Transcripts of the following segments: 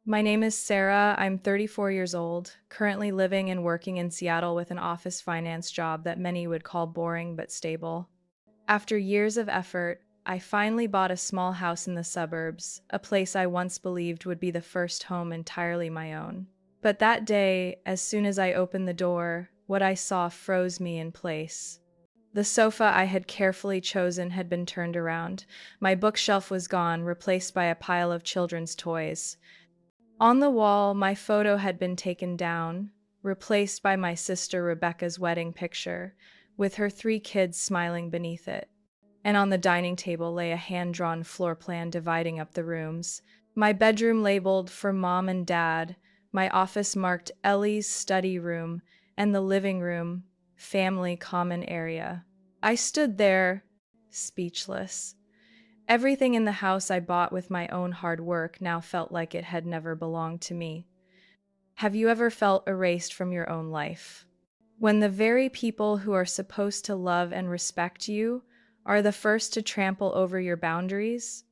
My name is Sarah. I'm 34 years old, currently living and working in Seattle with an office finance job that many would call boring but stable. After years of effort, I finally bought a small house in the suburbs, a place I once believed would be the first home entirely my own. But that day, as soon as I opened the door, what I saw froze me in place. The sofa I had carefully chosen had been turned around. My bookshelf was gone, replaced by a pile of children's toys. On the wall, my photo had been taken down, replaced by my sister Rebecca's wedding picture, with her 3 kids smiling beneath it. And on the dining table lay a hand-drawn floor plan dividing up the rooms. My bedroom labeled for Mom and Dad, my office marked Ellie's study room, and the living room, family common area. I stood there, speechless. Everything in the house I bought with my own hard work now felt like it had never belonged to me. Have you ever felt erased from your own life? When the very people who are supposed to love and respect you are the first to trample over your boundaries?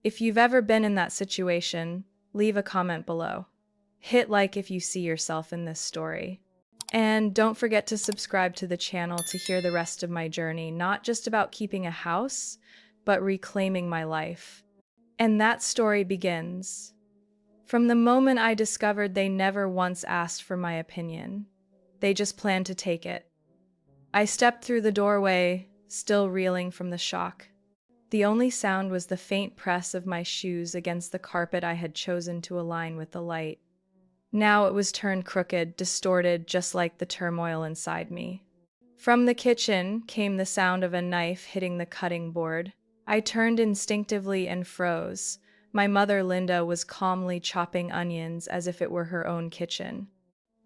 If you've ever been in that situation, leave a comment below. Hit like if you see yourself in this story. And don't forget to subscribe to the channel to hear the rest of my journey, not just about keeping a house, but reclaiming my life. And that story begins. From the moment I discovered they never once asked for my opinion, they just planned to take it. I stepped through the doorway, still reeling from the shock. The only sound was the faint press of my shoes against the carpet I had chosen to align with the light. Now it was turned crooked, distorted, just like the turmoil inside me. From the kitchen came the sound of a knife hitting the cutting board. I turned instinctively and froze. My mother, Linda, was calmly chopping onions as if it were her own kitchen.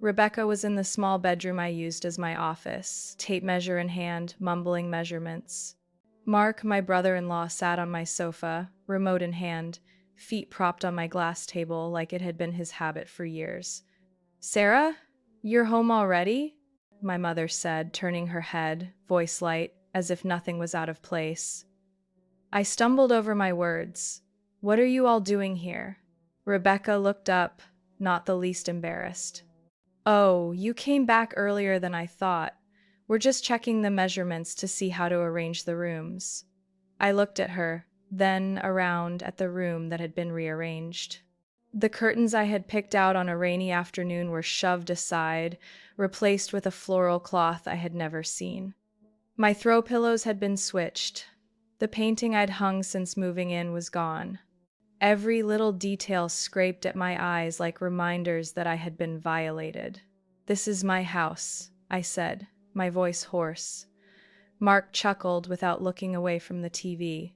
Rebecca was in the small bedroom I used as my office, tape measure in hand, mumbling measurements. Mark, my brother-in-law, sat on my sofa, remote in hand, feet propped on my glass table like it had been his habit for years. "Sarah, you're home already?" my mother said, turning her head, voice light, as if nothing was out of place. I stumbled over my words. "What are you all doing here?" Rebecca looked up, not the least embarrassed. "Oh, you came back earlier than I thought. We're just checking the measurements to see how to arrange the rooms." I looked at her, then around at the room that had been rearranged. The curtains I had picked out on a rainy afternoon were shoved aside, replaced with a floral cloth I had never seen. My throw pillows had been switched. The painting I'd hung since moving in was gone. Every little detail scraped at my eyes like reminders that I had been violated. "This is my house," I said, my voice hoarse. Mark chuckled without looking away from the TV.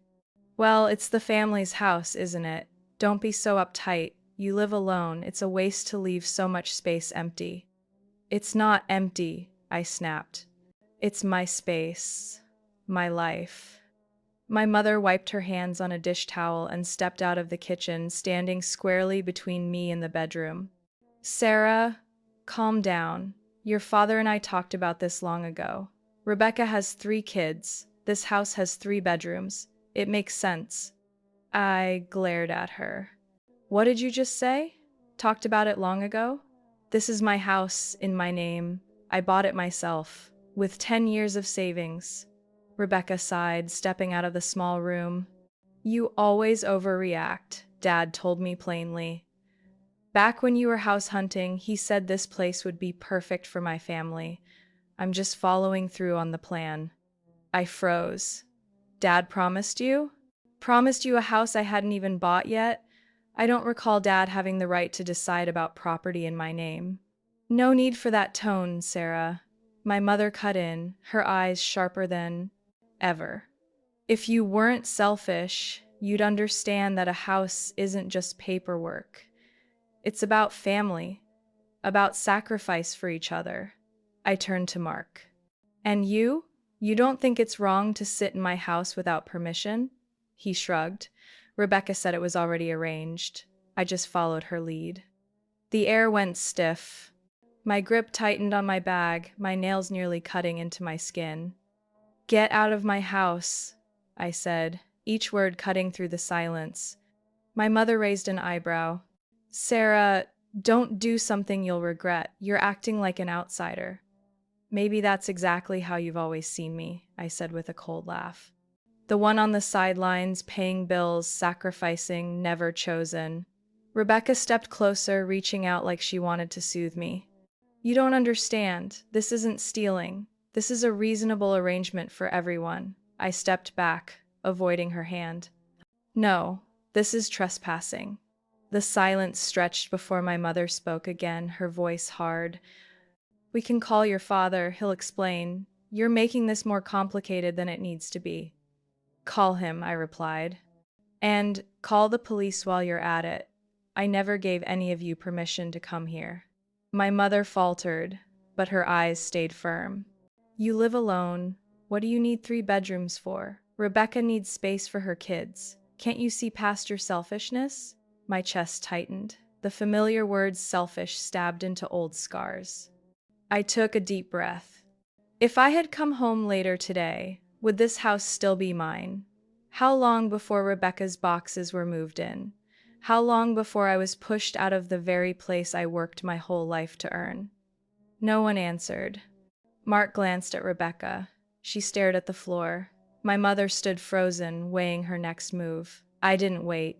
"Well, it's the family's house, isn't it? Don't be so uptight. You live alone. It's a waste to leave so much space empty." "It's not empty," I snapped. "It's my space. My life." My mother wiped her hands on a dish towel and stepped out of the kitchen, standing squarely between me and the bedroom. "Sarah, calm down. Your father and I talked about this long ago. Rebecca has 3 kids. This house has 3 bedrooms. It makes sense." I glared at her. "What did you just say? Talked about it long ago? This is my house, in my name. I bought it myself, with 10 years of savings." Rebecca sighed, stepping out of the small room. "You always overreact," Dad told me plainly. "Back when you were house hunting, he said this place would be perfect for my family. I'm just following through on the plan." I froze. "Dad promised you?" "Promised you a house I hadn't even bought yet? I don't recall Dad having the right to decide about property in my name." "No need for that tone, Sarah." My mother cut in, her eyes sharper than ever. "If you weren't selfish, you'd understand that a house isn't just paperwork. It's about family, about sacrifice for each other." I turned to Mark. "And you? You don't think it's wrong to sit in my house without permission?" He shrugged. "Rebecca said it was already arranged. I just followed her lead." The air went stiff. My grip tightened on my bag, my nails nearly cutting into my skin. "Get out of my house," I said, each word cutting through the silence. My mother raised an eyebrow. Sarah, don't do something you'll regret. You're acting like an outsider. Maybe that's exactly how you've always seen me, I said with a cold laugh. The one on the sidelines, paying bills, sacrificing, never chosen. Rebecca stepped closer, reaching out like she wanted to soothe me. You don't understand. This isn't stealing. This is a reasonable arrangement for everyone. I stepped back, avoiding her hand. No, this is trespassing. The silence stretched before my mother spoke again, her voice hard. We can call your father, he'll explain. You're making this more complicated than it needs to be. Call him, I replied. And call the police while you're at it. I never gave any of you permission to come here. My mother faltered, but her eyes stayed firm. You live alone. What do you need 3 bedrooms for? Rebecca needs space for her kids. Can't you see past your selfishness? My chest tightened. The familiar words selfish stabbed into old scars. I took a deep breath. If I had come home later today, would this house still be mine? How long before Rebecca's boxes were moved in? How long before I was pushed out of the very place I worked my whole life to earn? No one answered. Mark glanced at Rebecca. She stared at the floor. My mother stood frozen, weighing her next move. I didn't wait.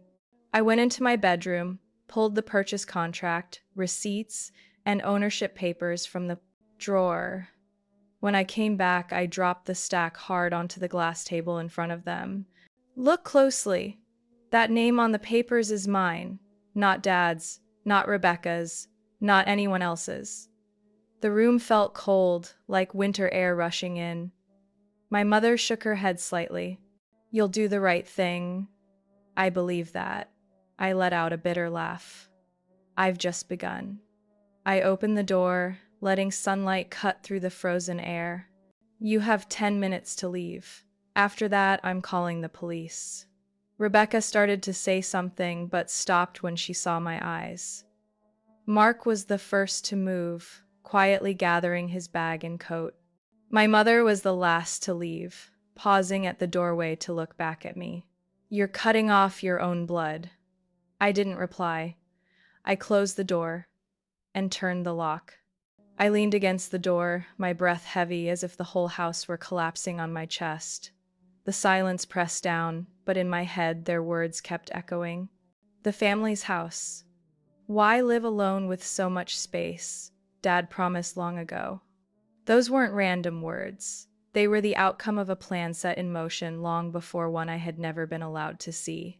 I went into my bedroom, pulled the purchase contract, receipts, and ownership papers from the drawer. When I came back, I dropped the stack hard onto the glass table in front of them. Look closely. That name on the papers is mine, not Dad's, not Rebecca's, not anyone else's. The room felt cold, like winter air rushing in. My mother shook her head slightly. You'll do the right thing. I believe that. I let out a bitter laugh. I've just begun. I opened the door, letting sunlight cut through the frozen air. You have 10 minutes to leave. After that, I'm calling the police. Rebecca started to say something, but stopped when she saw my eyes. Mark was the first to move, quietly gathering his bag and coat. My mother was the last to leave, pausing at the doorway to look back at me. You're cutting off your own blood. I didn't reply. I closed the door and turned the lock. I leaned against the door, my breath heavy as if the whole house were collapsing on my chest. The silence pressed down, but in my head their words kept echoing. The family's house. Why live alone with so much space? Dad promised long ago. Those weren't random words. They were the outcome of a plan set in motion long before one I had never been allowed to see.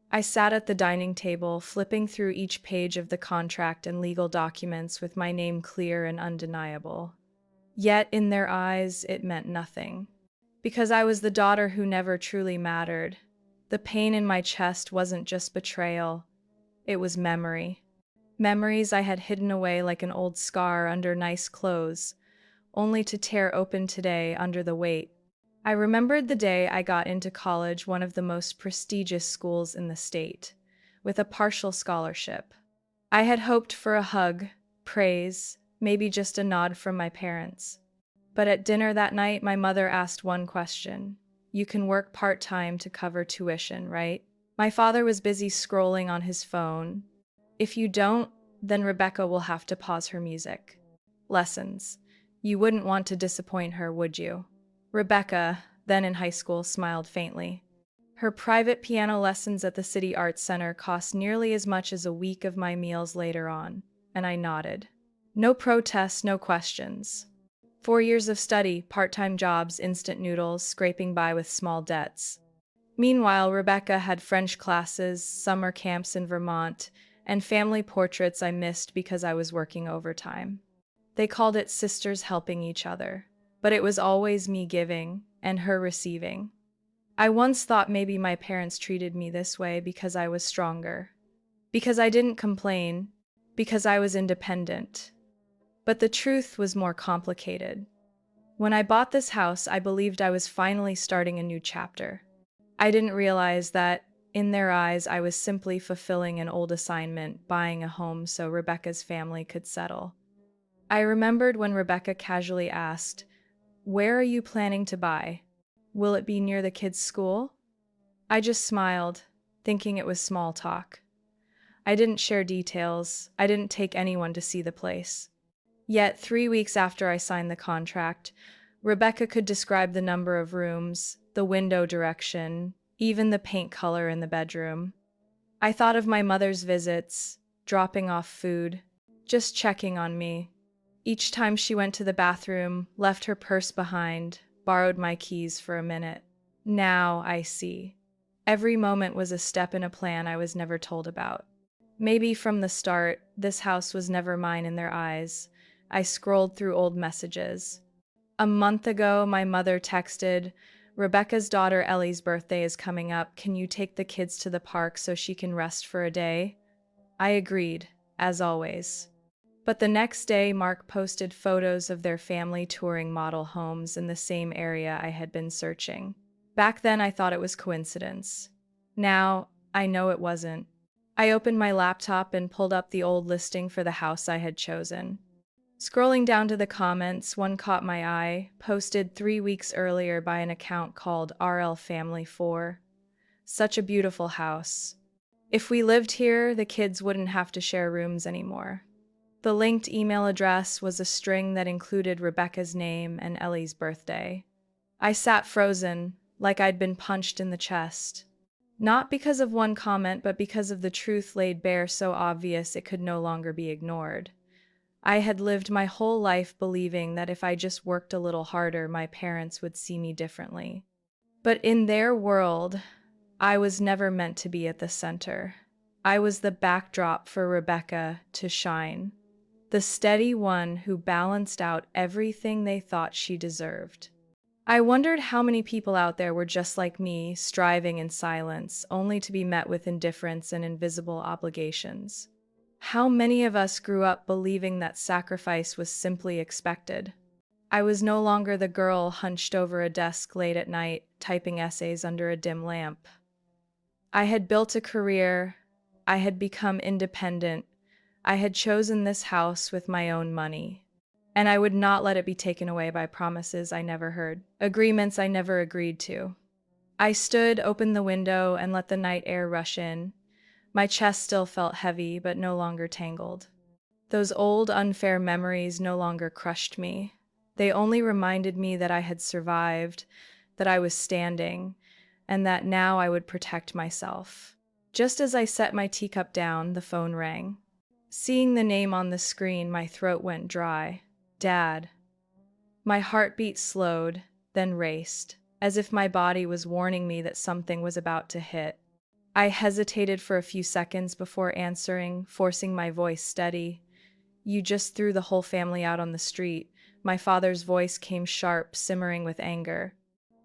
I sat at the dining table, flipping through each page of the contract and legal documents with my name clear and undeniable. Yet, in their eyes, it meant nothing. Because I was the daughter who never truly mattered. The pain in my chest wasn't just betrayal. It was memory. Memories I had hidden away like an old scar under nice clothes, only to tear open today under the weight. I remembered the day I got into college, one of the most prestigious schools in the state, with a partial scholarship. I had hoped for a hug, praise, maybe just a nod from my parents. But at dinner that night, my mother asked one question. You can work part-time to cover tuition, right? My father was busy scrolling on his phone. If you don't, then Rebecca will have to pause her music. Lessons. You wouldn't want to disappoint her, would you? Rebecca, then in high school, smiled faintly. Her private piano lessons at the City Arts Center cost nearly as much as a week of my meals later on, and I nodded. No protests, no questions. 4 years of study, part-time jobs, instant noodles, scraping by with small debts. Meanwhile, Rebecca had French classes, summer camps in Vermont, and family portraits I missed because I was working overtime. They called it sisters helping each other, but it was always me giving and her receiving. I once thought maybe my parents treated me this way because I was stronger, because I didn't complain, because I was independent. But the truth was more complicated. When I bought this house, I believed I was finally starting a new chapter. I didn't realize that, in their eyes, I was simply fulfilling an old assignment, buying a home so Rebecca's family could settle. I remembered when Rebecca casually asked, "Where are you planning to buy? Will it be near the kids' school?" I just smiled, thinking it was small talk. I didn't share details. I didn't take anyone to see the place. Yet, 3 weeks after I signed the contract, Rebecca could describe the number of rooms, the window direction, even the paint color in the bedroom. I thought of my mother's visits, dropping off food, just checking on me. Each time she went to the bathroom, left her purse behind, borrowed my keys for a minute. Now I see. Every moment was a step in a plan I was never told about. Maybe from the start, this house was never mine in their eyes. I scrolled through old messages. A month ago, my mother texted, "Rebecca's daughter Ellie's birthday is coming up. Can you take the kids to the park so she can rest for a day?" I agreed, as always. But the next day, Mark posted photos of their family touring model homes in the same area I had been searching. Back then, I thought it was coincidence. Now, I know it wasn't. I opened my laptop and pulled up the old listing for the house I had chosen. Scrolling down to the comments, one caught my eye, posted 3 weeks earlier by an account called RL Family 4. Such a beautiful house. If we lived here, the kids wouldn't have to share rooms anymore. The linked email address was a string that included Rebecca's name and Ellie's birthday. I sat frozen, like I'd been punched in the chest. Not because of one comment, but because of the truth laid bare so obvious it could no longer be ignored. I had lived my whole life believing that if I just worked a little harder, my parents would see me differently. But in their world, I was never meant to be at the center. I was the backdrop for Rebecca to shine, the steady one who balanced out everything they thought she deserved. I wondered how many people out there were just like me, striving in silence, only to be met with indifference and invisible obligations. How many of us grew up believing that sacrifice was simply expected? I was no longer the girl hunched over a desk late at night, typing essays under a dim lamp. I had built a career. I had become independent. I had chosen this house with my own money. And I would not let it be taken away by promises I never heard, agreements I never agreed to. I stood, opened the window, and let the night air rush in. My chest still felt heavy, but no longer tangled. Those old, unfair memories no longer crushed me. They only reminded me that I had survived, that I was standing, and that now I would protect myself. Just as I set my teacup down, the phone rang. Seeing the name on the screen, my throat went dry. Dad. My heartbeat slowed, then raced, as if my body was warning me that something was about to hit. I hesitated for a few seconds before answering, forcing my voice steady. "You just threw the whole family out on the street." My father's voice came sharp, simmering with anger.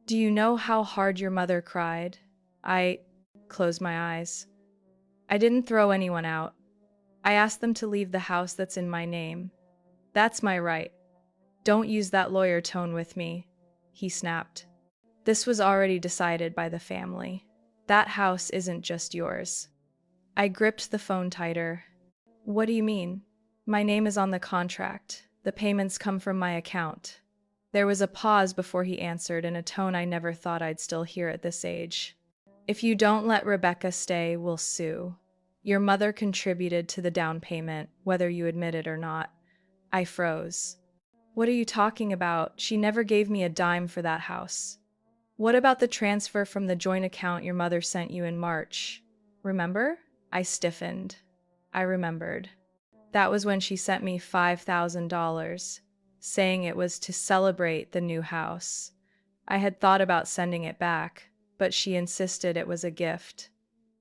"Do you know how hard your mother cried?" I closed my eyes. "I didn't throw anyone out. I asked them to leave the house that's in my name. That's my right. Don't use that lawyer tone with me," he snapped. "This was already decided by the family. That house isn't just yours." I gripped the phone tighter. "What do you mean?" "My name is on the contract. The payments come from my account." There was a pause before he answered, in a tone I never thought I'd still hear at this age. "If you don't let Rebecca stay, we'll sue. Your mother contributed to the down payment, whether you admit it or not." I froze. "What are you talking about? She never gave me a dime for that house." "What about the transfer from the joint account your mother sent you in March? Remember?" I stiffened. I remembered. That was when she sent me $5,000, saying it was to celebrate the new house. I had thought about sending it back, but she insisted it was a gift.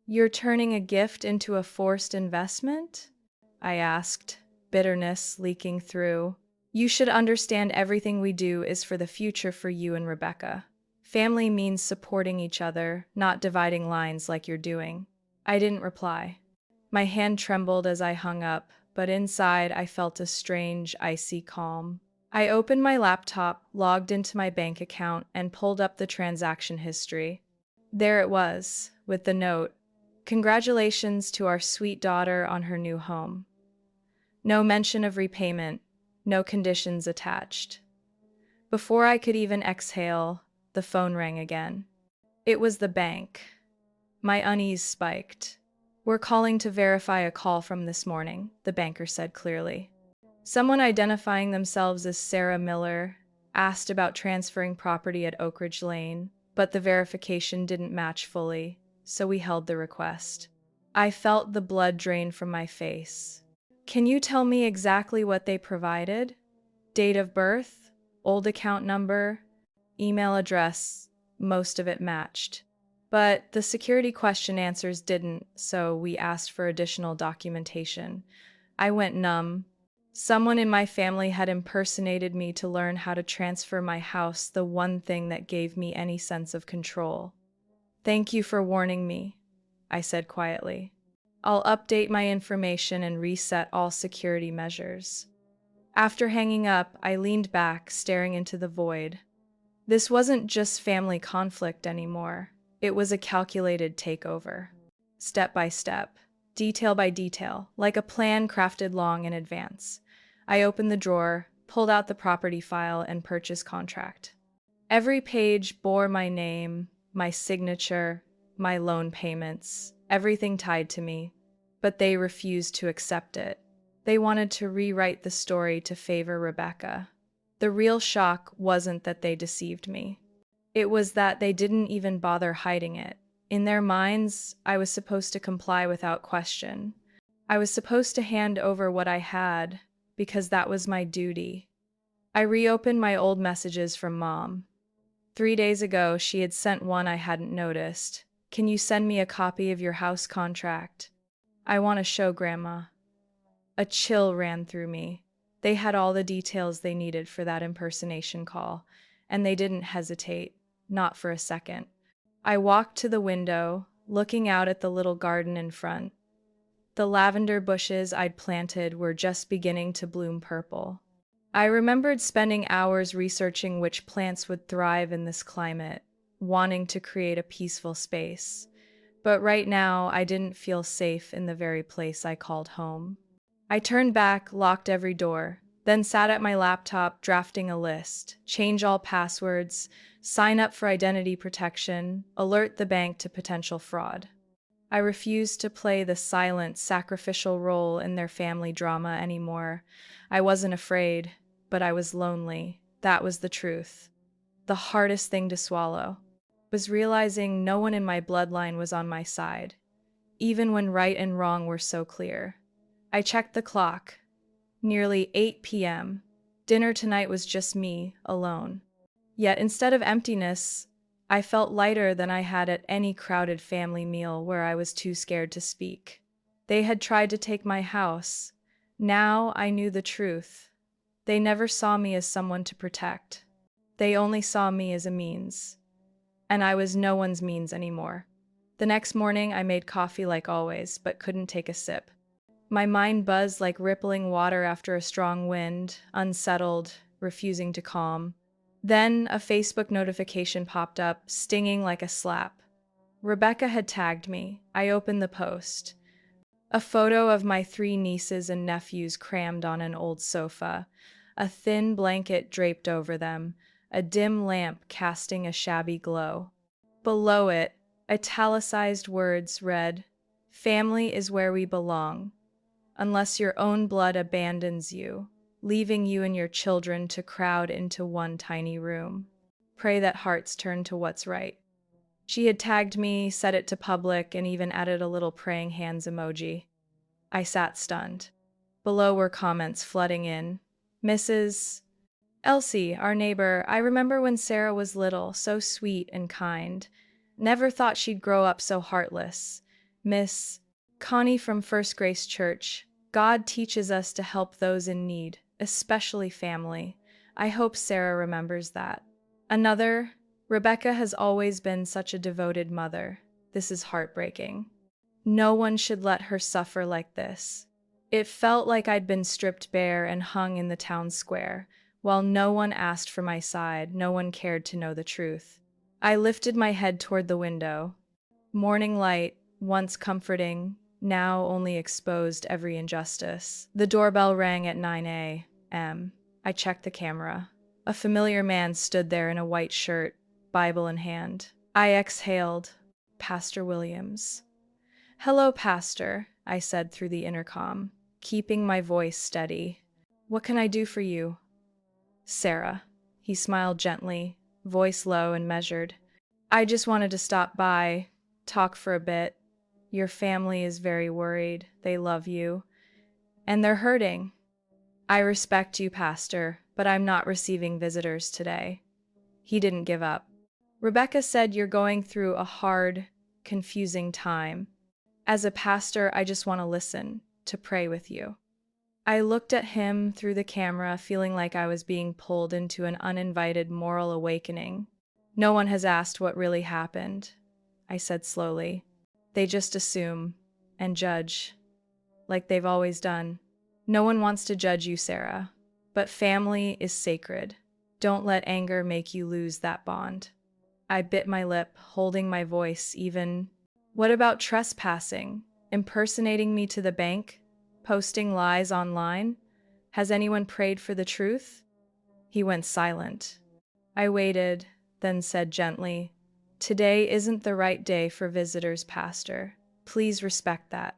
"You're turning a gift into a forced investment?" I asked, bitterness leaking through. "You should understand everything we do is for the future for you and Rebecca. Family means supporting each other, not dividing lines like you're doing." I didn't reply. My hand trembled as I hung up, but inside I felt a strange, icy calm. I opened my laptop, logged into my bank account, and pulled up the transaction history. There it was, with the note, "Congratulations to our sweet daughter on her new home." No mention of repayment, no conditions attached. Before I could even exhale, the phone rang again. It was the bank. My unease spiked. "We're calling to verify a call from this morning," the banker said clearly. Someone identifying themselves as Sarah Miller asked about transferring property at Oak Ridge Lane, but the verification didn't match fully, so we held the request. I felt the blood drain from my face. "Can you tell me exactly what they provided? Date of birth? Old account number? Email address?" Most of it matched. But the security question answers didn't, so we asked for additional documentation. I went numb. Someone in my family had impersonated me to learn how to transfer my house, the one thing that gave me any sense of control. "Thank you for warning me," I said quietly. "I'll update my information and reset all security measures." After hanging up, I leaned back, staring into the void. This wasn't just family conflict anymore. It was a calculated takeover. Step by step, detail by detail, like a plan crafted long in advance. I opened the drawer, pulled out the property file and purchase contract. Every page bore my name, my signature, my loan payments, everything tied to me. But they refused to accept it. They wanted to rewrite the story to favor Rebecca. The real shock wasn't that they deceived me. It was that they didn't even bother hiding it. In their minds, I was supposed to comply without question. I was supposed to hand over what I had, because that was my duty. I reopened my old messages from Mom. 3 days ago, she had sent one I hadn't noticed. "Can you send me a copy of your house contract? I want to show Grandma." A chill ran through me. They had all the details they needed for that impersonation call, and they didn't hesitate, not for a second. I walked to the window, looking out at the little garden in front. The lavender bushes I'd planted were just beginning to bloom purple. I remembered spending hours researching which plants would thrive in this climate, wanting to create a peaceful space. But right now, I didn't feel safe in the very place I called home. I turned back, locked every door, then sat at my laptop drafting a list: change all passwords, sign up for identity protection, alert the bank to potential fraud. I refused to play the silent, sacrificial role in their family drama anymore. I wasn't afraid, but I was lonely. That was the truth. The hardest thing to swallow was realizing no one in my bloodline was on my side, even when right and wrong were so clear. I checked the clock. Nearly 8 p.m. Dinner tonight was just me, alone. Yet instead of emptiness, I felt lighter than I had at any crowded family meal where I was too scared to speak. They had tried to take my house. Now I knew the truth. They never saw me as someone to protect. They only saw me as a means. And I was no one's means anymore. The next morning, I made coffee like always, but couldn't take a sip. My mind buzzed like rippling water after a strong wind, unsettled, refusing to calm. Then a Facebook notification popped up, stinging like a slap. Rebecca had tagged me. I opened the post. A photo of my 3 nieces and nephews crammed on an old sofa, a thin blanket draped over them, a dim lamp casting a shabby glow. Below it, italicized words read, "Family is where we belong, unless your own blood abandons you, leaving you and your children to crowd into one tiny room. Pray that hearts turn to what's right." She had tagged me, set it to public, and even added a little praying hands emoji. I sat stunned. Below were comments flooding in. "Mrs. Elsie, our neighbor, I remember when Sarah was little, so sweet and kind. Never thought she'd grow up so heartless. Miss Connie from First Grace Church, God teaches us to help those in need, especially family. I hope Sarah remembers that." Another, "Rebecca has always been such a devoted mother. This is heartbreaking. No one should let her suffer like this." It felt like I'd been stripped bare and hung in the town square. While no one asked for my side, no one cared to know the truth. I lifted my head toward the window. Morning light, once comforting, now only exposed every injustice. The doorbell rang at 9 a.m. I checked the camera. A familiar man stood there in a white shirt, Bible in hand. I exhaled. Pastor Williams. "Hello, Pastor," I said through the intercom, keeping my voice steady. "What can I do for you?" "Sarah." He smiled gently, voice low and measured. "I just wanted to stop by, talk for a bit. Your family is very worried. They love you. And they're hurting. I respect you, Pastor, but I'm not receiving visitors today." He didn't give up. "Rebecca said you're going through a hard, confusing time. As a pastor, I just want to listen, to pray with you." I looked at him through the camera, feeling like I was being pulled into an uninvited moral awakening. "No one has asked what really happened," I said slowly. "They just assume and judge, like they've always done. No one wants to judge you, Sarah, but family is sacred. Don't let anger make you lose that bond." I bit my lip, holding my voice even. "What about trespassing? Impersonating me to the bank? Posting lies online? Has anyone prayed for the truth?" He went silent. I waited, then said gently, "Today isn't the right day for visitors, Pastor. Please respect that."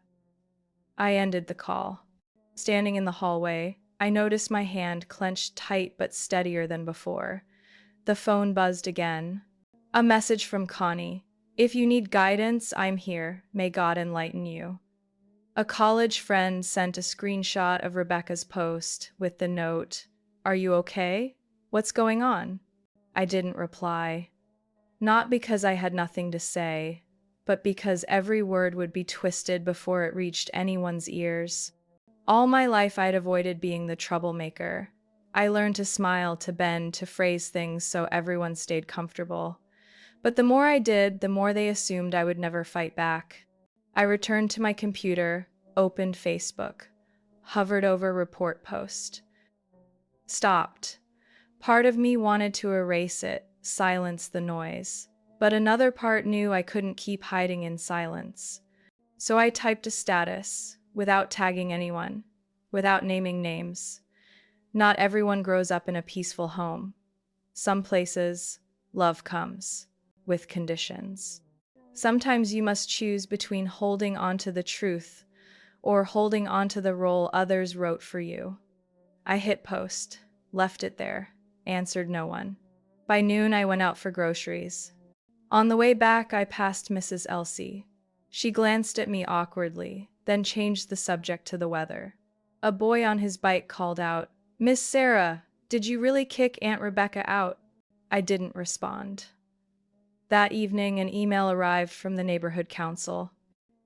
I ended the call. Standing in the hallway, I noticed my hand clenched tight but steadier than before. The phone buzzed again. A message from Connie. "If you need guidance, I'm here. May God enlighten you." A college friend sent a screenshot of Rebecca's post with the note, "Are you okay? What's going on?" I didn't reply. Not because I had nothing to say, but because every word would be twisted before it reached anyone's ears. All my life I'd avoided being the troublemaker. I learned to smile, to bend, to phrase things so everyone stayed comfortable. But the more I did, the more they assumed I would never fight back. I returned to my computer, opened Facebook, hovered over report post. Stopped. Part of me wanted to erase it, silence the noise. But another part knew I couldn't keep hiding in silence. So I typed a status, without tagging anyone, without naming names. Not everyone grows up in a peaceful home. Some places, love comes, with conditions. Sometimes you must choose between holding onto the truth or holding onto the role others wrote for you. I hit post, left it there, answered no one. By noon, I went out for groceries. On the way back, I passed Mrs. Elsie. She glanced at me awkwardly, then changed the subject to the weather. A boy on his bike called out, "Miss Sarah, did you really kick Aunt Rebecca out?" I didn't respond. That evening, an email arrived from the neighborhood council.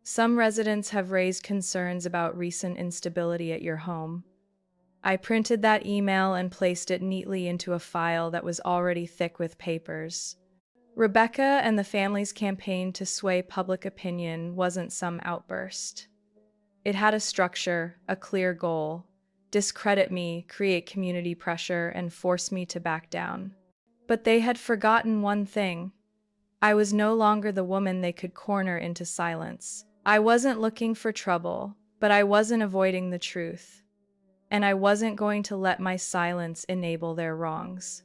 "Some residents have raised concerns about recent instability at your home." I printed that email and placed it neatly into a file that was already thick with papers. Rebecca and the family's campaign to sway public opinion wasn't some outburst. It had a structure, a clear goal: discredit me, create community pressure, and force me to back down. But they had forgotten one thing. I was no longer the woman they could corner into silence. I wasn't looking for trouble, but I wasn't avoiding the truth. And I wasn't going to let my silence enable their wrongs.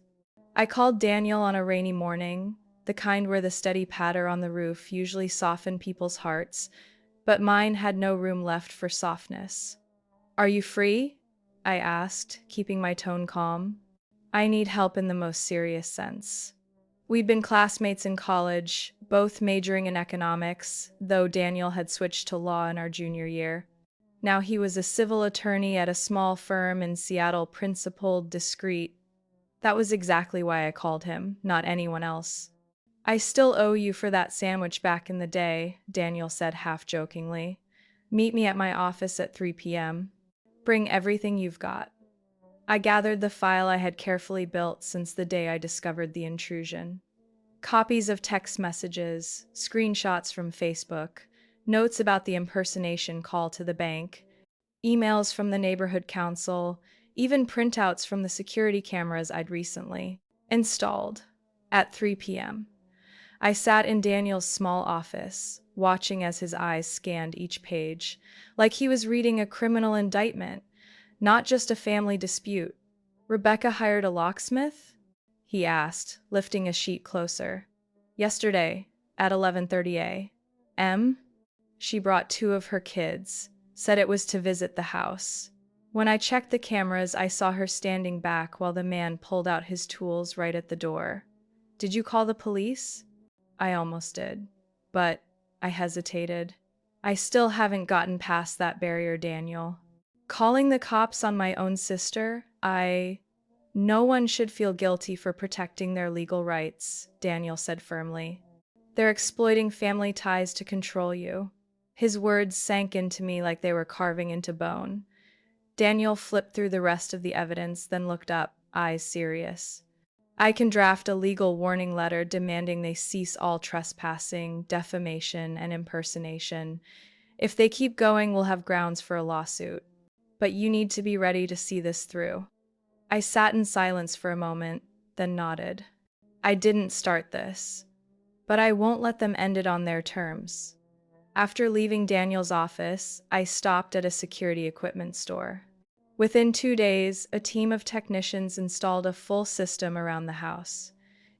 I called Daniel on a rainy morning, the kind where the steady patter on the roof usually softened people's hearts, but mine had no room left for softness. "Are you free?" I asked, keeping my tone calm. "I need help in the most serious sense." We'd been classmates in college, both majoring in economics, though Daniel had switched to law in our junior year. Now he was a civil attorney at a small firm in Seattle, principled, discreet. That was exactly why I called him, not anyone else. "I still owe you for that sandwich back in the day," Daniel said half-jokingly. "Meet me at my office at 3 p.m. Bring everything you've got." I gathered the file I had carefully built since the day I discovered the intrusion. Copies of text messages, screenshots from Facebook, notes about the impersonation call to the bank, emails from the neighborhood council, even printouts from the security cameras I'd recently installed. At 3 p.m. I sat in Daniel's small office, watching as his eyes scanned each page, like he was reading a criminal indictment, not just a family dispute. "Rebecca hired a locksmith?" he asked, lifting a sheet closer. "Yesterday, at 11:30 a.m. She brought two of her kids, said it was to visit the house. When I checked the cameras, I saw her standing back while the man pulled out his tools right at the door. Did you call the police? I almost did, but I hesitated. I still haven't gotten past that barrier, Daniel. Calling the cops on my own sister, No one should feel guilty for protecting their legal rights, Daniel said firmly. They're exploiting family ties to control you. His words sank into me like they were carving into bone. Daniel flipped through the rest of the evidence, then looked up, eyes serious. I can draft a legal warning letter demanding they cease all trespassing, defamation, and impersonation. If they keep going, we'll have grounds for a lawsuit. But you need to be ready to see this through. I sat in silence for a moment, then nodded. I didn't start this, but I won't let them end it on their terms. After leaving Daniel's office, I stopped at a security equipment store. Within 2 days, a team of technicians installed a full system around the house.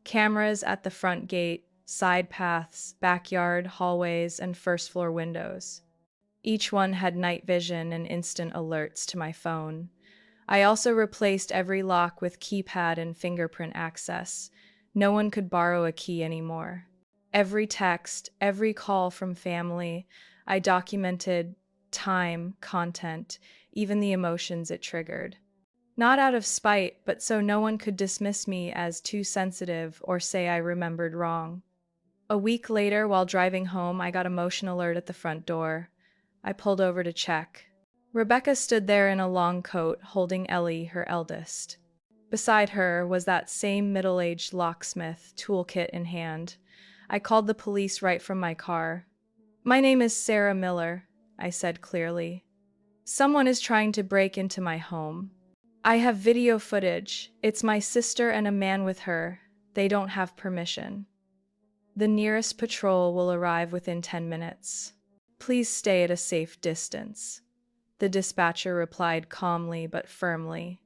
Cameras at the front gate, side paths, backyard, hallways, and first-floor windows. Each one had night vision and instant alerts to my phone. I also replaced every lock with keypad and fingerprint access. No one could borrow a key anymore. Every text, every call from family, I documented time, content, even the emotions it triggered. Not out of spite, but so no one could dismiss me as too sensitive or say I remembered wrong. A week later, while driving home, I got a motion alert at the front door. I pulled over to check. Rebecca stood there in a long coat, holding Ellie, her eldest. Beside her was that same middle-aged locksmith, toolkit in hand. I called the police right from my car. "My name is Sarah Miller," I said clearly. "Someone is trying to break into my home. I have video footage. It's my sister and a man with her. They don't have permission. The nearest patrol will arrive within 10 minutes. Please stay at a safe distance." The dispatcher replied calmly but firmly.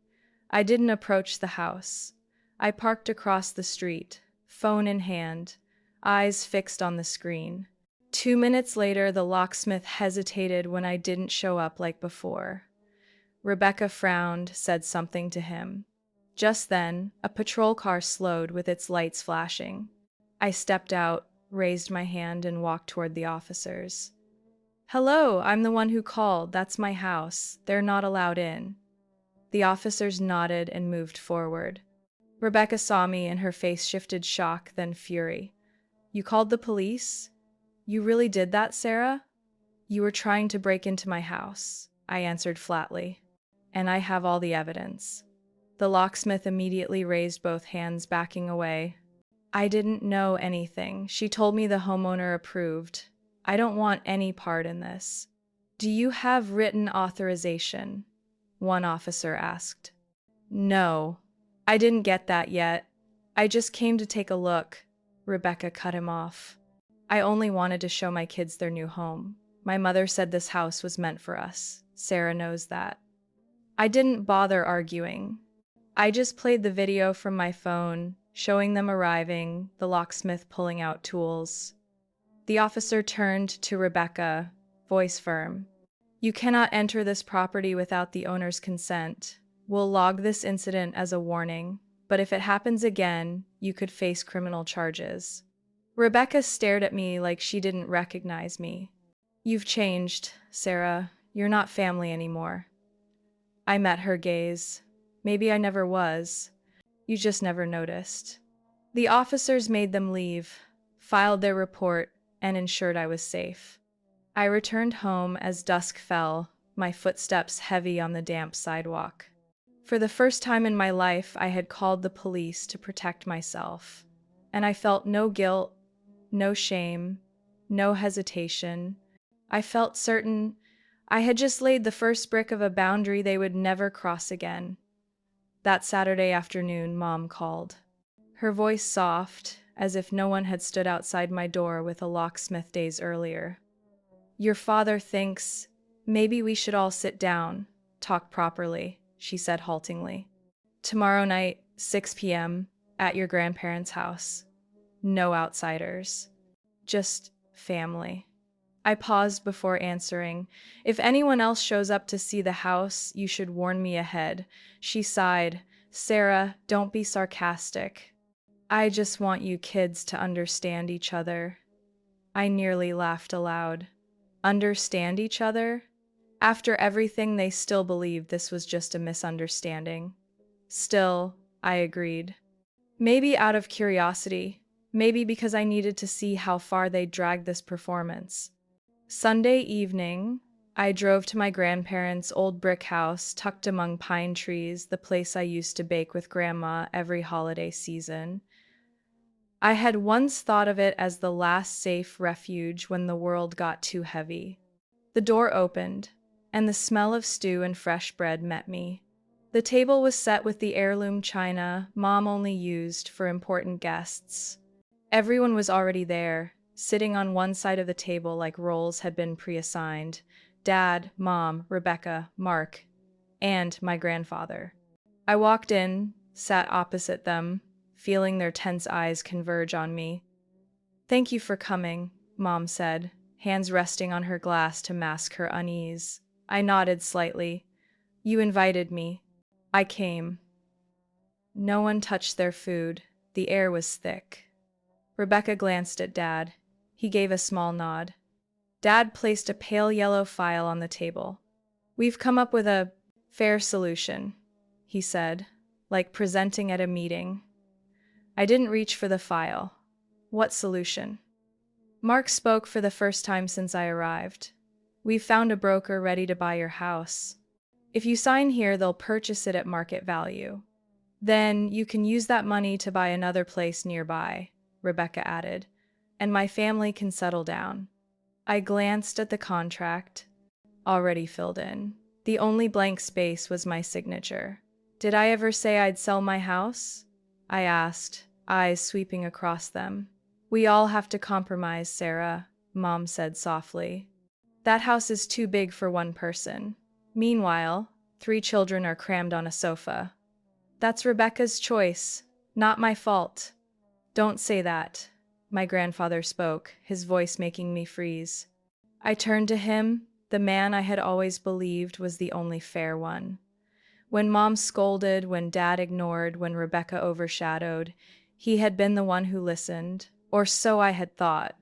I didn't approach the house. I parked across the street, phone in hand, eyes fixed on the screen. 2 minutes later, the locksmith hesitated when I didn't show up like before. Rebecca frowned, said something to him. Just then, a patrol car slowed with its lights flashing. I stepped out, raised my hand, and walked toward the officers. "Hello, I'm the one who called. That's my house. They're not allowed in." The officers nodded and moved forward. Rebecca saw me and her face shifted shock, then fury. "You called the police? You really did that, Sarah?" "You were trying to break into my house," I answered flatly. "And I have all the evidence." The locksmith immediately raised both hands, backing away. "I didn't know anything. She told me the homeowner approved. I don't want any part in this." "Do you have written authorization?" one officer asked. "No, I didn't get that yet. I just came to take a look." Rebecca cut him off. "I only wanted to show my kids their new home. My mother said this house was meant for us. Sarah knows that." I didn't bother arguing. I just played the video from my phone, showing them arriving, the locksmith pulling out tools. The officer turned to Rebecca, voice firm. "You cannot enter this property without the owner's consent. We'll log this incident as a warning, but if it happens again, you could face criminal charges." Rebecca stared at me like she didn't recognize me. "You've changed, Sarah. You're not family anymore." I met her gaze. "Maybe I never was. You just never noticed." The officers made them leave, filed their report, and ensured I was safe. I returned home as dusk fell, my footsteps heavy on the damp sidewalk. For the first time in my life, I had called the police to protect myself, and I felt no guilt, no shame, no hesitation. I felt certain I had just laid the first brick of a boundary they would never cross again. That Saturday afternoon, Mom called. Her voice soft, as if no one had stood outside my door with a locksmith days earlier. "Your father thinks maybe we should all sit down, talk properly," she said haltingly. "Tomorrow night, 6 p.m., at your grandparents' house. No outsiders. Just family." I paused before answering. If anyone else shows up to see the house, you should warn me ahead. She sighed. Sarah, don't be sarcastic. I just want you kids to understand each other. I nearly laughed aloud. Understand each other? After everything, they still believed this was just a misunderstanding. Still, I agreed. Maybe out of curiosity, maybe because I needed to see how far they'd drag this performance. Sunday evening, I drove to my grandparents' old brick house tucked among pine trees, the place I used to bake with Grandma every holiday season. I had once thought of it as the last safe refuge when the world got too heavy. The door opened, and the smell of stew and fresh bread met me. The table was set with the heirloom china Mom only used for important guests. Everyone was already there, sitting on one side of the table like roles had been pre-assigned. Dad, Mom, Rebecca, Mark, and my grandfather. I walked in, sat opposite them, feeling their tense eyes converge on me. Thank you for coming, Mom said, hands resting on her glass to mask her unease. I nodded slightly. You invited me. I came. No one touched their food. The air was thick. Rebecca glanced at Dad. He gave a small nod. Dad placed a pale yellow file on the table. We've come up with a fair solution, he said, like presenting at a meeting. I didn't reach for the file. What solution? Mark spoke for the first time since I arrived. We've found a broker ready to buy your house. If you sign here, they'll purchase it at market value. Then you can use that money to buy another place nearby, Rebecca added, and my family can settle down. I glanced at the contract, already filled in. The only blank space was my signature. Did I ever say I'd sell my house? I asked, eyes sweeping across them. We all have to compromise, Sarah, Mom said softly. That house is too big for one person. Meanwhile, 3 children are crammed on a sofa. That's Rebecca's choice, not my fault. Don't say that, my grandfather spoke, his voice making me freeze. I turned to him, the man I had always believed was the only fair one. When Mom scolded, when Dad ignored, when Rebecca overshadowed, he had been the one who listened, or so I had thought.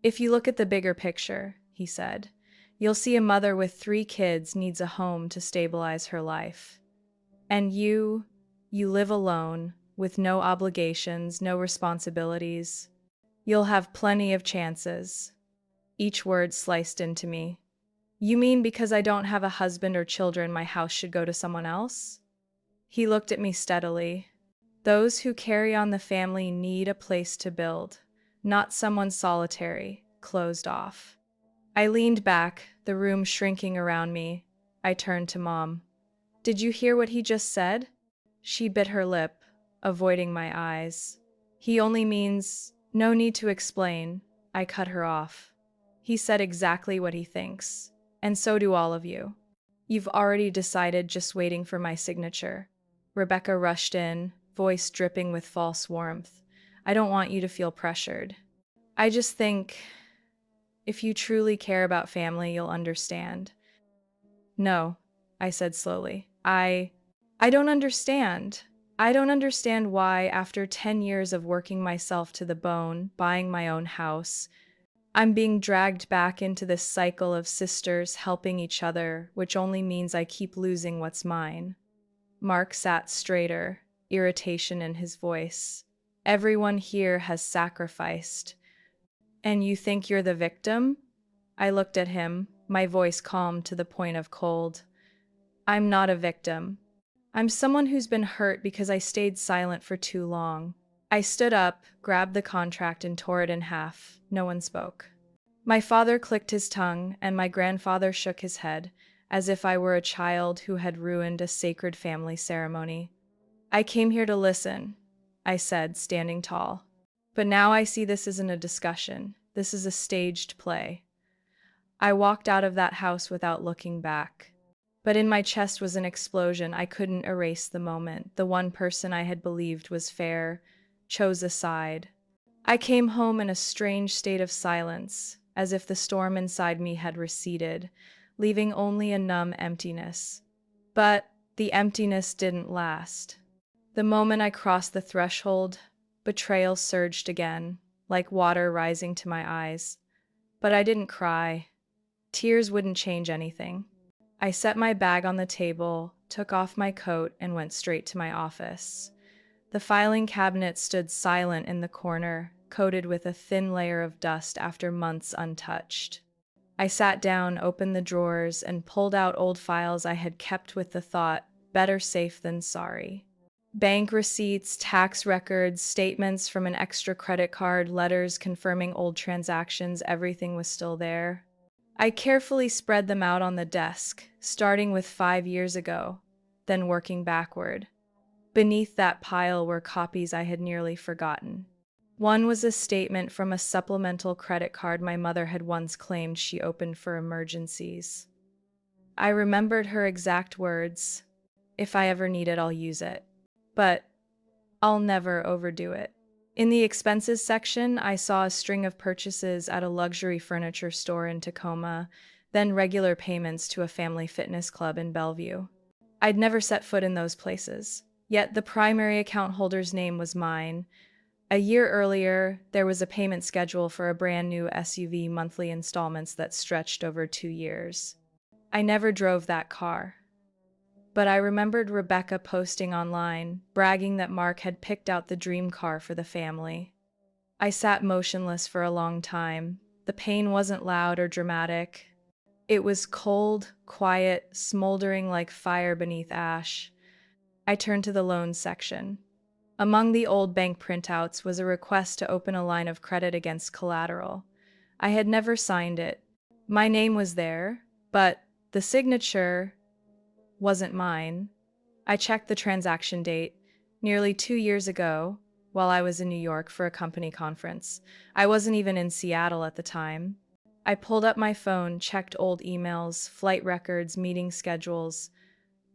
If you look at the bigger picture, he said, you'll see a mother with 3 kids needs a home to stabilize her life. And you live alone, with no obligations, no responsibilities. You'll have plenty of chances. Each word sliced into me. You mean because I don't have a husband or children, my house should go to someone else? He looked at me steadily. Those who carry on the family need a place to build, not someone solitary, closed off. I leaned back, the room shrinking around me. I turned to Mom. Did you hear what he just said? She bit her lip, avoiding my eyes. He only means, no need to explain. I cut her off. He said exactly what he thinks. And so do all of you. You've already decided, just waiting for my signature. Rebecca rushed in, voice dripping with false warmth. I don't want you to feel pressured. I just think, if you truly care about family, you'll understand. No, I said slowly. I don't understand. I don't understand why, after 10 years of working myself to the bone, buying my own house, I'm being dragged back into this cycle of sisters helping each other, which only means I keep losing what's mine. Mark sat straighter, irritation in his voice. Everyone here has sacrificed. And you think you're the victim? I looked at him, my voice calm to the point of cold. I'm not a victim. I'm someone who's been hurt because I stayed silent for too long. I stood up, grabbed the contract, and tore it in half. No one spoke. My father clicked his tongue, and my grandfather shook his head, as if I were a child who had ruined a sacred family ceremony. I came here to listen, I said, standing tall. But now I see this isn't a discussion. This is a staged play. I walked out of that house without looking back. But in my chest was an explosion. I couldn't erase the moment. The one person I had believed was fair chose a side. I came home in a strange state of silence, as if the storm inside me had receded, leaving only a numb emptiness. But the emptiness didn't last. The moment I crossed the threshold, betrayal surged again, like water rising to my eyes. But I didn't cry. Tears wouldn't change anything. I set my bag on the table, took off my coat, and went straight to my office. The filing cabinet stood silent in the corner, coated with a thin layer of dust after months untouched. I sat down, opened the drawers, and pulled out old files I had kept with the thought, better safe than sorry. Bank receipts, tax records, statements from an extra credit card, letters confirming old transactions, everything was still there. I carefully spread them out on the desk, starting with 5 years ago, then working backward. Beneath that pile were copies I had nearly forgotten. One was a statement from a supplemental credit card my mother had once claimed she opened for emergencies. I remembered her exact words, "If I ever need it, I'll use it. But I'll never overdo it." In the expenses section, I saw a string of purchases at a luxury furniture store in Tacoma, then regular payments to a family fitness club in Bellevue. I'd never set foot in those places, yet the primary account holder's name was mine. A year earlier, there was a payment schedule for a brand new SUV monthly installments that stretched over 2 years. I never drove that car. But I remembered Rebecca posting online, bragging that Mark had picked out the dream car for the family. I sat motionless for a long time. The pain wasn't loud or dramatic. It was cold, quiet, smoldering like fire beneath ash. I turned to the loans section. Among the old bank printouts was a request to open a line of credit against collateral. I had never signed it. My name was there, but the signature wasn't mine. I checked the transaction date, nearly 2 years ago, while I was in New York for a company conference. I wasn't even in Seattle at the time. I pulled up my phone, checked old emails, flight records, meeting schedules.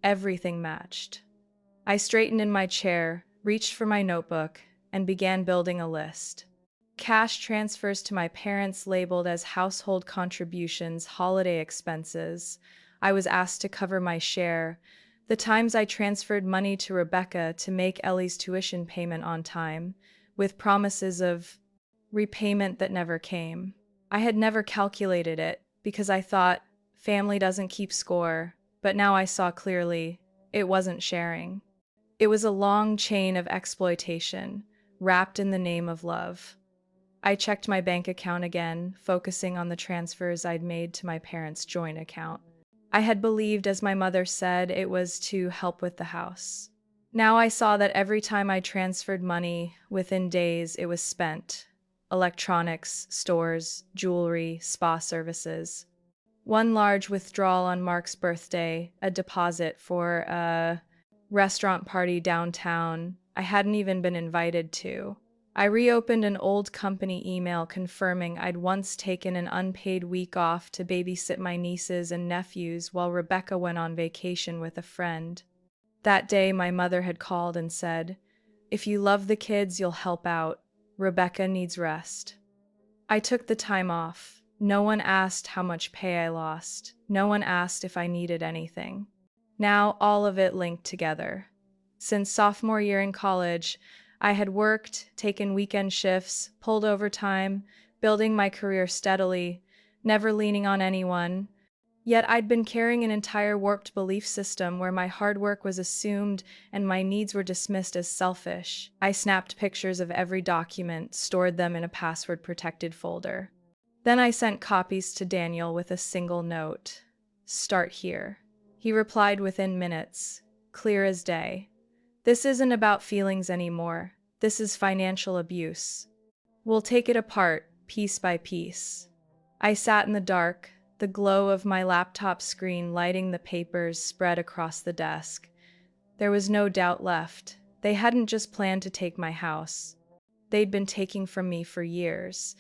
Everything matched. I straightened in my chair, reached for my notebook, and began building a list. Cash transfers to my parents labeled as household contributions, holiday expenses. I was asked to cover my share. The times I transferred money to Rebecca to make Ellie's tuition payment on time, with promises of repayment that never came. I had never calculated it because I thought family doesn't keep score, but now I saw clearly it wasn't sharing. It was a long chain of exploitation, wrapped in the name of love. I checked my bank account again, focusing on the transfers I'd made to my parents' joint account. I had believed, as my mother said, it was to help with the house. Now I saw that every time I transferred money, within days it was spent. Electronics, stores, jewelry, spa services. One large withdrawal on Mark's birthday, a deposit for a restaurant party downtown I hadn't even been invited to. I reopened an old company email confirming I'd once taken an unpaid week off to babysit my nieces and nephews while Rebecca went on vacation with a friend. That day, my mother had called and said, "If you love the kids, you'll help out. Rebecca needs rest." I took the time off. No one asked how much pay I lost. No one asked if I needed anything. Now, all of it linked together. Since sophomore year in college, I had worked, taken weekend shifts, pulled overtime, building my career steadily, never leaning on anyone. Yet I'd been carrying an entire warped belief system where my hard work was assumed and my needs were dismissed as selfish. I snapped pictures of every document, stored them in a password-protected folder. Then I sent copies to Daniel with a single note. "Start here." He replied within minutes, clear as day. "This isn't about feelings anymore. This is financial abuse. We'll take it apart, piece by piece." I sat in the dark, the glow of my laptop screen lighting the papers spread across the desk. There was no doubt left. They hadn't just planned to take my house. They'd been taking from me for years.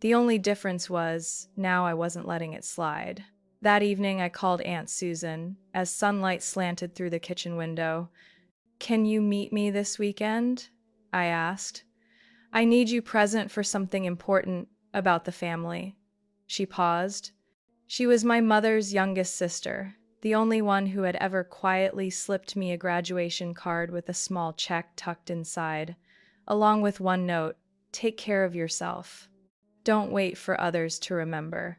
The only difference was, now I wasn't letting it slide. That evening, I called Aunt Susan, as sunlight slanted through the kitchen window. "Can you meet me this weekend?" I asked. "I need you present for something important about the family." She paused. She was my mother's youngest sister, the only one who had ever quietly slipped me a graduation card with a small check tucked inside, along with one note: take care of yourself. Don't wait for others to remember.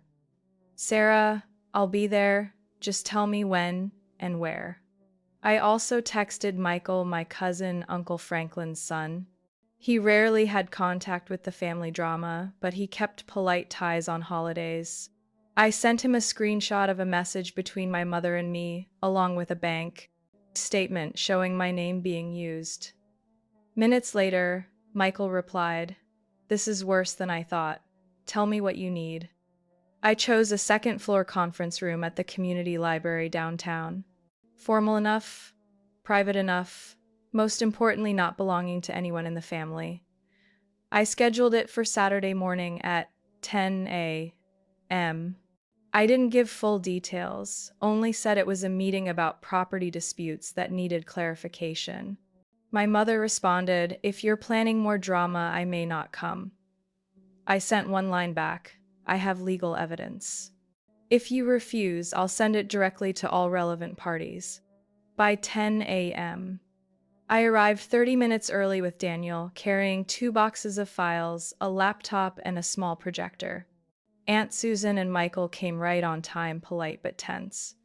Sarah, I'll be there. Just tell me when and where. I also texted Michael, my cousin, Uncle Franklin's son. He rarely had contact with the family drama, but he kept polite ties on holidays. I sent him a screenshot of a message between my mother and me, along with a bank statement showing my name being used. Minutes later, Michael replied, "This is worse than I thought. Tell me what you need." I chose a second-floor conference room at the community library downtown. Formal enough, private enough, most importantly not belonging to anyone in the family. I scheduled it for Saturday morning at 10 a.m. I didn't give full details, only said it was a meeting about property disputes that needed clarification. My mother responded, "If you're planning more drama, I may not come." I sent one line back, "I have legal evidence. If you refuse, I'll send it directly to all relevant parties." By 10 a.m., I arrived 30 minutes early with Daniel, carrying 2 boxes of files, a laptop, and a small projector. Aunt Susan and Michael came right on time, polite but tense.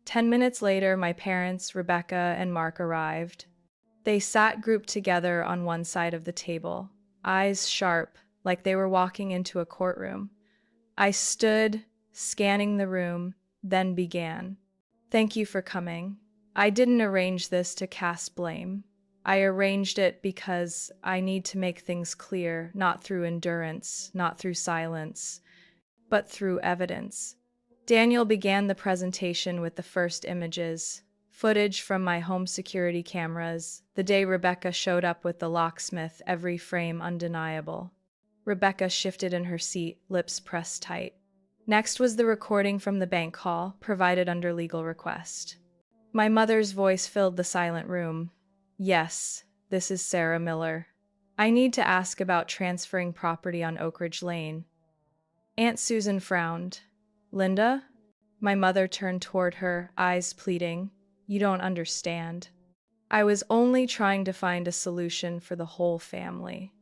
10 minutes later, my parents, Rebecca and Mark, arrived. They sat grouped together on one side of the table, eyes sharp, like they were walking into a courtroom. I stood, scanning the room, then began. "Thank you for coming. I didn't arrange this to cast blame. I arranged it because I need to make things clear, not through endurance, not through silence, but through evidence." Daniel began the presentation with the first images, footage from my home security cameras, the day Rebecca showed up with the locksmith, every frame undeniable. Rebecca shifted in her seat, lips pressed tight. Next was the recording from the bank call, provided under legal request. My mother's voice filled the silent room. "Yes, this is Sarah Miller. I need to ask about transferring property on Oak Ridge Lane." Aunt Susan frowned. "Linda?" My mother turned toward her, eyes pleading. "You don't understand. I was only trying to find a solution for the whole family."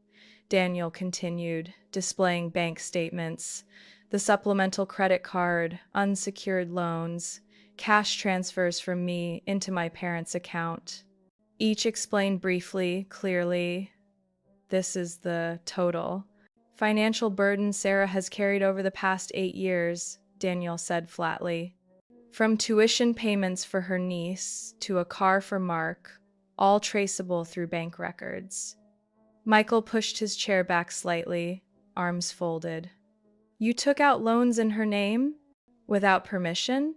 Daniel continued, displaying bank statements, the supplemental credit card, unsecured loans, cash transfers from me into my parents' account. Each explained briefly, clearly. "This is the total financial burden Sarah has carried over the past 8 years, Daniel said flatly. "From tuition payments for her niece to a car for Mark, all traceable through bank records." Michael pushed his chair back slightly, arms folded. "You took out loans in her name? Without permission?"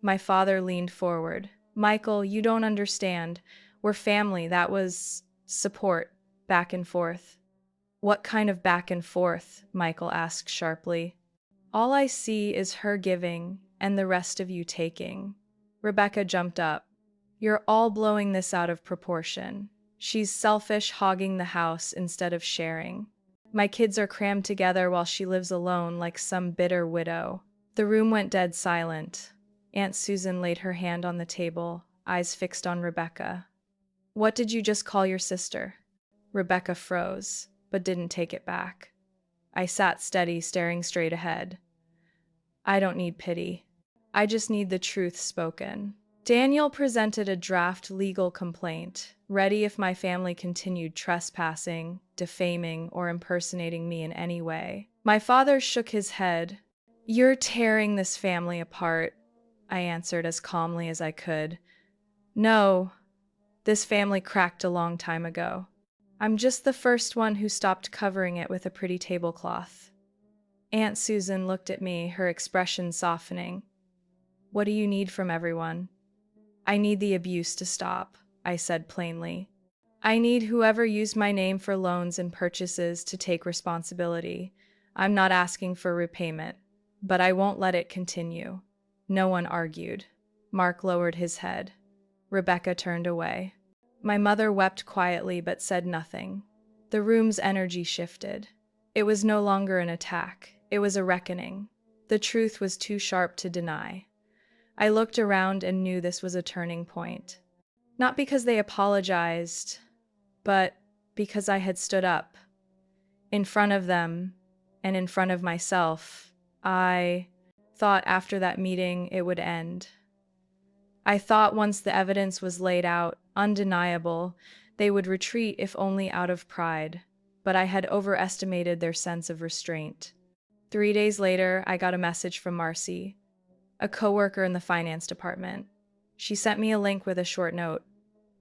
My father leaned forward. "Michael, you don't understand. We're family. That was support, back and forth." "What kind of back and forth?" Michael asked sharply. "All I see is her giving and the rest of you taking." Rebecca jumped up. "You're all blowing this out of proportion. She's selfish, hogging the house instead of sharing. My kids are crammed together while she lives alone like some bitter widow." The room went dead silent. Aunt Susan laid her hand on the table, eyes fixed on Rebecca. "What did you just call your sister?" Rebecca froze, but didn't take it back. I sat steady, staring straight ahead. "I don't need pity. I just need the truth spoken." Daniel presented a draft legal complaint, ready if my family continued trespassing, defaming, or impersonating me in any way. My father shook his head. "You're tearing this family apart," I answered as calmly as I could. "No, this family cracked a long time ago. I'm just the first one who stopped covering it with a pretty tablecloth." Aunt Susan looked at me, her expression softening. "What do you need from everyone?" "I need the abuse to stop," I said plainly. "I need whoever used my name for loans and purchases to take responsibility. I'm not asking for repayment, but I won't let it continue." No one argued. Mark lowered his head. Rebecca turned away. My mother wept quietly but said nothing. The room's energy shifted. It was no longer an attack. It was a reckoning. The truth was too sharp to deny. I looked around and knew this was a turning point. Not because they apologized, but because I had stood up. In front of them, and in front of myself. I thought after that meeting it would end. I thought once the evidence was laid out, undeniable, they would retreat if only out of pride, but I had overestimated their sense of restraint. 3 days later, I got a message from Marcy, a coworker in the finance department. She sent me a link with a short note.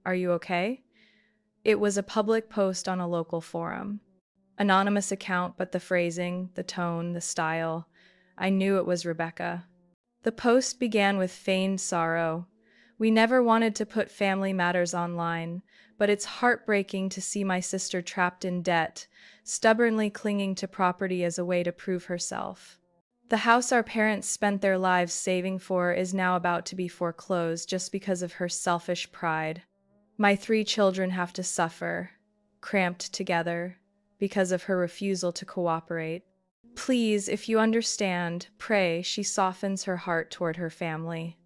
"Are you okay?" It was a public post on a local forum. Anonymous account, but the phrasing, the tone, the style, I knew it was Rebecca. The post began with feigned sorrow. "We never wanted to put family matters online, but it's heartbreaking to see my sister trapped in debt, stubbornly clinging to property as a way to prove herself. The house our parents spent their lives saving for is now about to be foreclosed just because of her selfish pride. My 3 children have to suffer, cramped together, because of her refusal to cooperate. Please, if you understand, pray she softens her heart toward her family."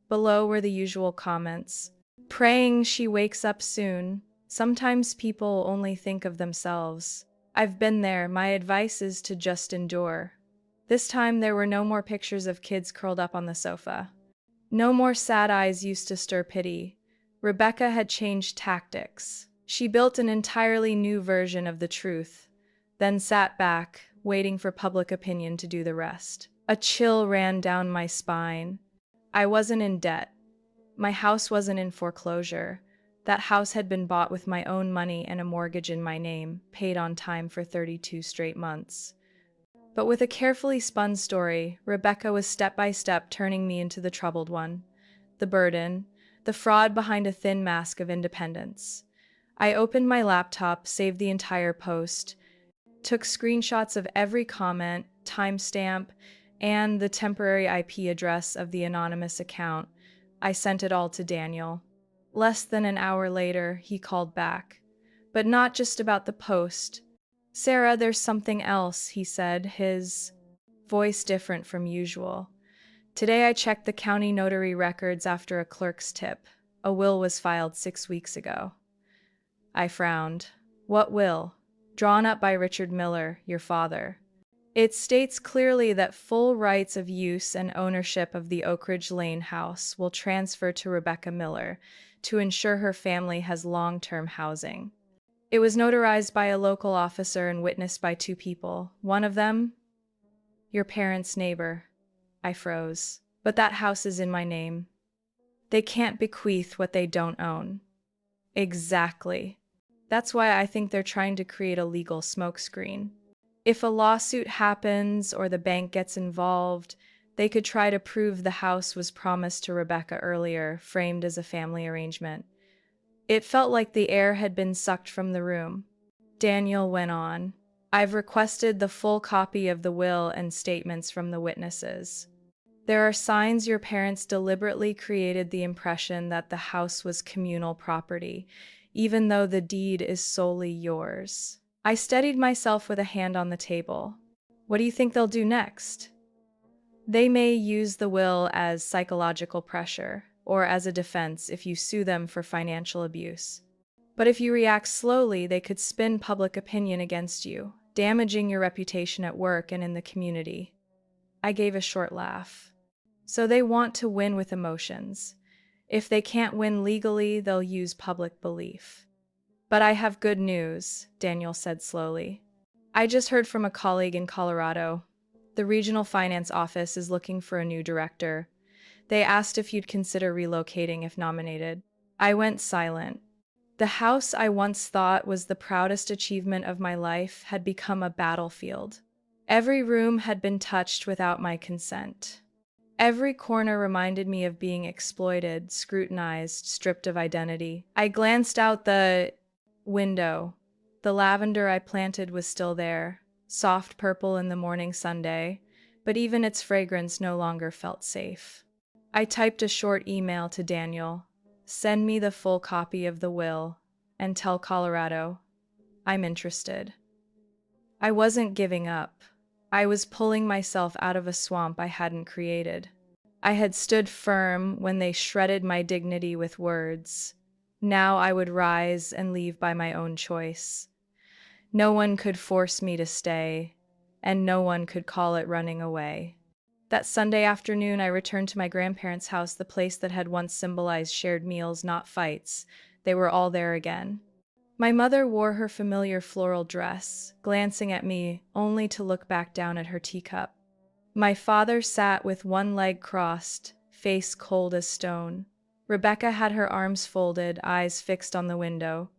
Below were the usual comments. "Praying she wakes up soon. Sometimes people only think of themselves. I've been there. My advice is to just endure." This time there were no more pictures of kids curled up on the sofa. No more sad eyes used to stir pity. Rebecca had changed tactics. She built an entirely new version of the truth, then sat back, waiting for public opinion to do the rest. A chill ran down my spine. I wasn't in debt. My house wasn't in foreclosure. That house had been bought with my own money and a mortgage in my name, paid on time for 32 straight months. But with a carefully spun story, Rebecca was step by step turning me into the troubled one, the burden, the fraud behind a thin mask of independence. I opened my laptop, saved the entire post, took screenshots of every comment, timestamp, and the temporary IP address of the anonymous account. I sent it all to Daniel. Less than an hour later, he called back. But not just about the post. "Sarah, there's something else," he said, his voice different from usual. "Today I checked the county notary records after a clerk's tip. A will was filed 6 weeks ago." I frowned. "What will?" "Drawn up by Richard Miller, your father. It states clearly that full rights of use and ownership of the Oak Ridge Lane house will transfer to Rebecca Miller to ensure her family has long-term housing. It was notarized by a local officer and witnessed by 2 people. One of them, your parents' neighbor." I froze. "But that house is in my name. They can't bequeath what they don't own." "Exactly. That's why I think they're trying to create a legal smokescreen. If a lawsuit happens or the bank gets involved, they could try to prove the house was promised to Rebecca earlier, framed as a family arrangement." It felt like the air had been sucked from the room. Daniel went on. "I've requested the full copy of the will and statements from the witnesses. There are signs your parents deliberately created the impression that the house was communal property, even though the deed is solely yours." I steadied myself with a hand on the table. "What do you think they'll do next?" "They may use the will as psychological pressure, or as a defense if you sue them for financial abuse. But if you react slowly, they could spin public opinion against you, damaging your reputation at work and in the community." I gave a short laugh. "So they want to win with emotions. If they can't win legally, they'll use public belief." "But I have good news," Daniel said slowly. "I just heard from a colleague in Colorado. The regional finance office is looking for a new director. They asked if you'd consider relocating if nominated." I went silent. The house I once thought was the proudest achievement of my life had become a battlefield. Every room had been touched without my consent. Every corner reminded me of being exploited, scrutinized, stripped of identity. I glanced out the window. The lavender I planted was still there, soft purple in the morning sunday, but even its fragrance no longer felt safe. I typed a short email to Daniel. "Send me the full copy of the will, and tell Colorado I'm interested." I wasn't giving up. I was pulling myself out of a swamp I hadn't created. I had stood firm when they shredded my dignity with words. Now I would rise and leave by my own choice. No one could force me to stay, and no one could call it running away. That Sunday afternoon, I returned to my grandparents' house, the place that had once symbolized shared meals, not fights. They were all there again. My mother wore her familiar floral dress, glancing at me only to look back down at her teacup. My father sat with one leg crossed, face cold as stone. Rebecca had her arms folded, eyes fixed on the window.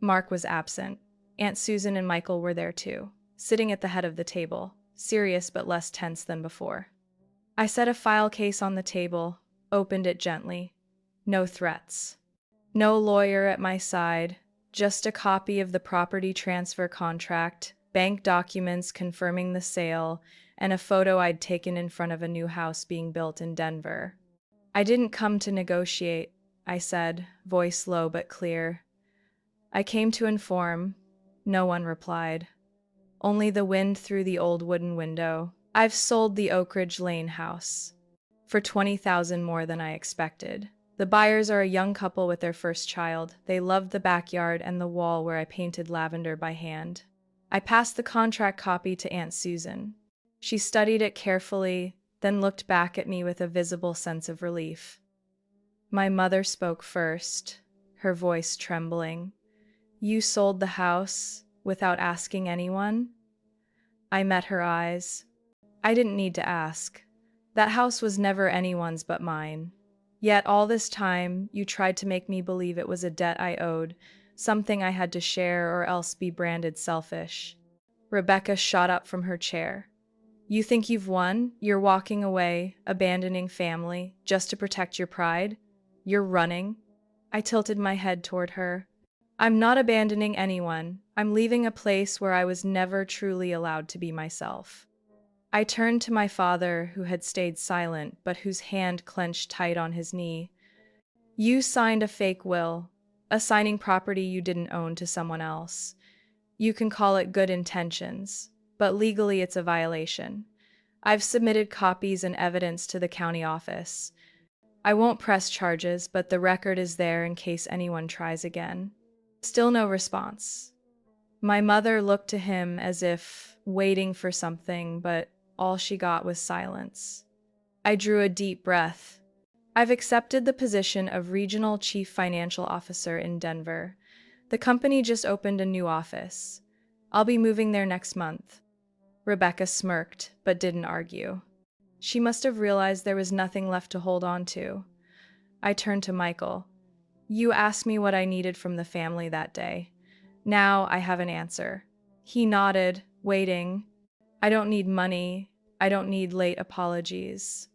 Mark was absent. Aunt Susan and Michael were there too, sitting at the head of the table, serious but less tense than before. I set a file case on the table, opened it gently. No threats. No lawyer at my side, just a copy of the property transfer contract, bank documents confirming the sale, and a photo I'd taken in front of a new house being built in Denver. I didn't come to negotiate, I said, voice low but clear. I came to inform. No one replied. Only the wind through the old wooden window. I've sold the Oak Ridge Lane house for $20,000 more than I expected. The buyers are a young couple with their first child. They loved the backyard and the wall where I painted lavender by hand. I passed the contract copy to Aunt Susan. She studied it carefully, then looked back at me with a visible sense of relief. My mother spoke first, her voice trembling. You sold the house without asking anyone? I met her eyes. I didn't need to ask. That house was never anyone's but mine. Yet all this time, you tried to make me believe it was a debt I owed, something I had to share or else be branded selfish. Rebecca shot up from her chair. You think you've won? You're walking away, abandoning family, just to protect your pride? You're running? I tilted my head toward her. I'm not abandoning anyone. I'm leaving a place where I was never truly allowed to be myself. I turned to my father, who had stayed silent, but whose hand clenched tight on his knee. You signed a fake will, assigning property you didn't own to someone else. You can call it good intentions, but legally it's a violation. I've submitted copies and evidence to the county office. I won't press charges, but the record is there in case anyone tries again. Still no response. My mother looked to him as if waiting for something, but all she got was silence. I drew a deep breath. I've accepted the position of Regional Chief Financial Officer in Denver. The company just opened a new office. I'll be moving there next month. Rebecca smirked, but didn't argue. She must have realized there was nothing left to hold on to. I turned to Michael. You asked me what I needed from the family that day. Now I have an answer. He nodded, waiting. I don't need money. I don't need late apologies.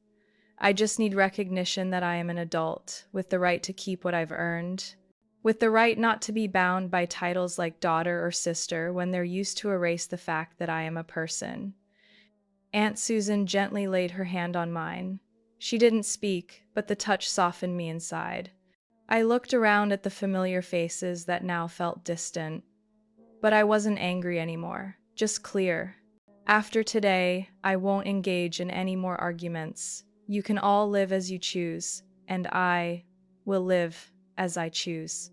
I just need recognition that I am an adult, with the right to keep what I've earned, with the right not to be bound by titles like daughter or sister when they're used to erase the fact that I am a person. Aunt Susan gently laid her hand on mine. She didn't speak, but the touch softened me inside. I looked around at the familiar faces that now felt distant. But I wasn't angry anymore, just clear. After today, I won't engage in any more arguments. You can all live as you choose, and I will live as I choose.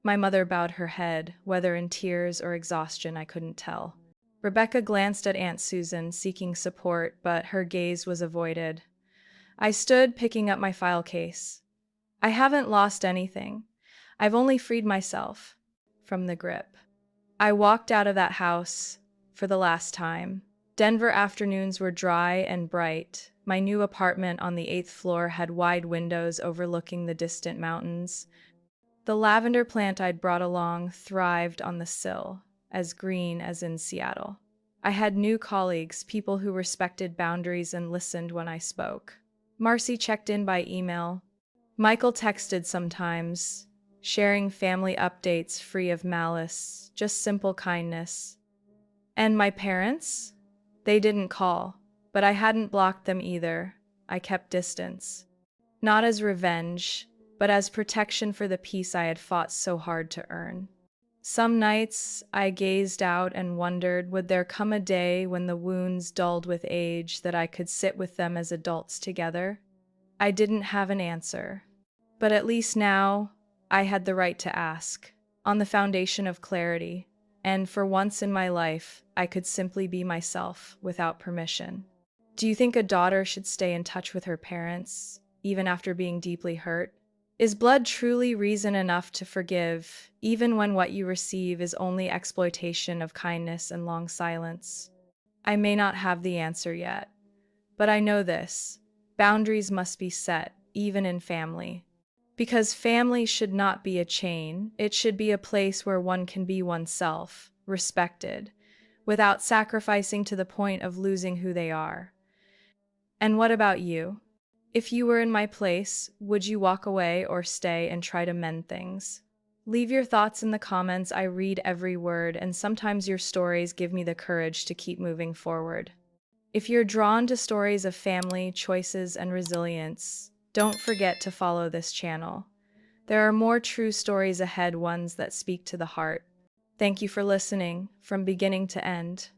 My mother bowed her head, whether in tears or exhaustion I couldn't tell. Rebecca glanced at Aunt Susan, seeking support, but her gaze was avoided. I stood, picking up my file case. I haven't lost anything. I've only freed myself from the grip. I walked out of that house for the last time. Denver afternoons were dry and bright. My new apartment on the 8th floor had wide windows overlooking the distant mountains. The lavender plant I'd brought along thrived on the sill, as green as in Seattle. I had new colleagues, people who respected boundaries and listened when I spoke. Marcy checked in by email. Michael texted sometimes, sharing family updates free of malice, just simple kindness. And my parents? They didn't call, but I hadn't blocked them either. I kept distance. Not as revenge, but as protection for the peace I had fought so hard to earn. Some nights I gazed out and wondered, would there come a day when the wounds dulled with age that I could sit with them as adults together? I didn't have an answer, but at least now I had the right to ask, on the foundation of clarity, and for once in my life, I could simply be myself without permission. Do you think a daughter should stay in touch with her parents, even after being deeply hurt? Is blood truly reason enough to forgive, even when what you receive is only exploitation of kindness and long silence? I may not have the answer yet, but I know this: boundaries must be set, even in family. Because family should not be a chain, it should be a place where one can be oneself, respected, without sacrificing to the point of losing who they are. And what about you? If you were in my place, would you walk away or stay and try to mend things? Leave your thoughts in the comments. I read every word, and sometimes your stories give me the courage to keep moving forward. If you're drawn to stories of family, choices, and resilience, don't forget to follow this channel. There are more true stories ahead, ones that speak to the heart. Thank you for listening from beginning to end.